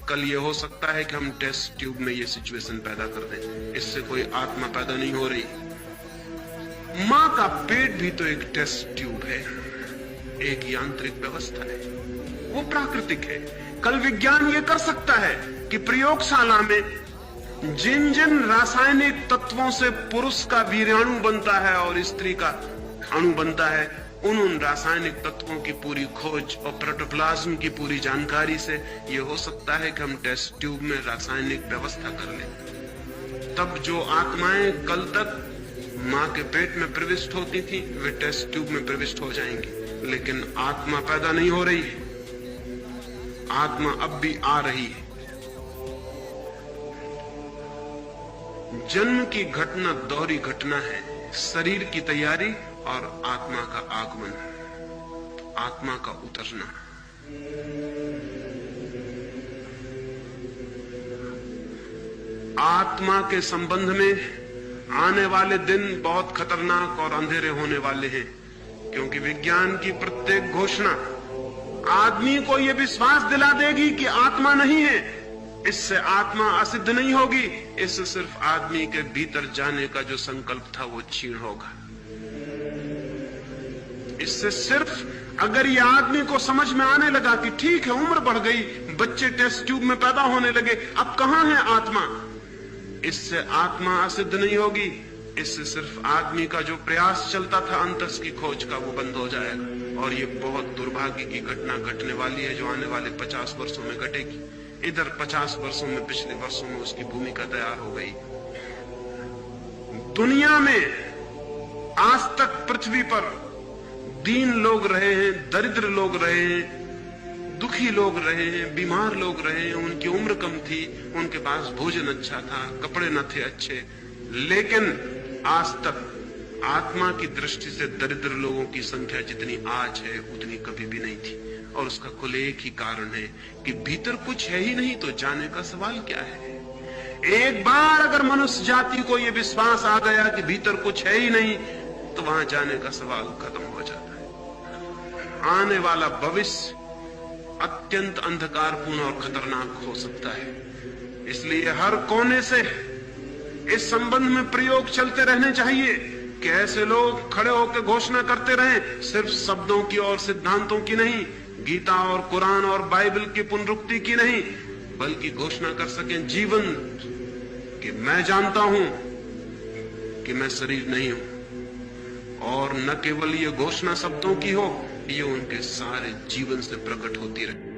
कल ये हो सकता है कि हम टेस्ट ट्यूब में ये सिचुएशन पैदा कर दें। इससे कोई आत्मा पैदा नहीं हो रही। मां का पेट भी तो एक टेस्ट ट्यूब है, एक यांत्रिक व्यवस्था है, वो प्राकृतिक है। कल विज्ञान ये कर सकता है कि प्रयोगशाला में जिन जिन रासायनिक तत्वों से पुरुष का वीर्याणु बनता है और स्त्री का अणु बनता है, उन रासायनिक तत्वों की पूरी खोज और प्रोटोप्लाज्म की पूरी जानकारी से यह हो सकता है कि हम टेस्ट ट्यूब में रासायनिक व्यवस्था कर लें। तब जो आत्माएं कल तक मां के पेट में प्रविष्ट होती थी, वे टेस्ट ट्यूब में प्रविष्ट हो जाएंगी। लेकिन आत्मा पैदा नहीं हो रही है, आत्मा अब भी आ रही है। जन्म की घटना दोहरी घटना है, शरीर की तैयारी और आत्मा का आगमन, आत्मा का उतरना। आत्मा के संबंध में आने वाले दिन बहुत खतरनाक और अंधेरे होने वाले हैं, क्योंकि विज्ञान की प्रत्येक घोषणा आदमी को यह विश्वास दिला देगी कि आत्मा नहीं है। इससे आत्मा असिद्ध नहीं होगी, इससे सिर्फ आदमी के भीतर जाने का जो संकल्प था वो क्षीण होगा। इससे सिर्फ अगर ये आदमी को समझ में आने लगा कि ठीक है, उम्र बढ़ गई, बच्चे टेस्ट ट्यूब में पैदा होने लगे, अब कहां है आत्मा, इससे आत्मा असिद्ध नहीं होगी। इससे सिर्फ आदमी का जो प्रयास चलता था अंतस की खोज का, वो बंद हो जाएगा। और ये बहुत दुर्भाग्य की घटना घटने वाली है, जो आने वाले 50 वर्षों में घटेगी। इधर 50 वर्षों में, पिछले वर्षों में उसकी भूमिका तैयार हो गई। दुनिया में आज तक पृथ्वी पर दीन लोग रहे हैं, दरिद्र लोग रहे हैं, दुखी लोग रहे हैं, बीमार लोग रहे हैं। उनकी उम्र कम थी, उनके पास भोजन अच्छा था, कपड़े न थे अच्छे, लेकिन आज तक आत्मा की दृष्टि से दरिद्र लोगों की संख्या जितनी आज है उतनी कभी भी नहीं थी। और उसका कुल एक ही कारण है कि भीतर कुछ है ही नहीं, तो जाने का सवाल क्या है। एक बार अगर मनुष्य जाति को यह विश्वास आ गया कि भीतर कुछ है ही नहीं, तो वहां जाने का सवाल खत्म हो जाता है। आने वाला भविष्य अत्यंत अंधकारपूर्ण और खतरनाक हो सकता है। इसलिए हर कोने से इस संबंध में प्रयोग चलते रहने चाहिए कि ऐसे लोग खड़े होकर घोषणा करते रहें, सिर्फ शब्दों की और सिद्धांतों की नहीं, गीता और कुरान और बाइबल की पुनरुक्ति की नहीं, बल्कि घोषणा कर सकें जीवन कि मैं जानता हूं कि मैं शरीर नहीं हूं। और न केवल ये घोषणा शब्दों की हो, ये उनके सारे जीवन से प्रकट होती रहे।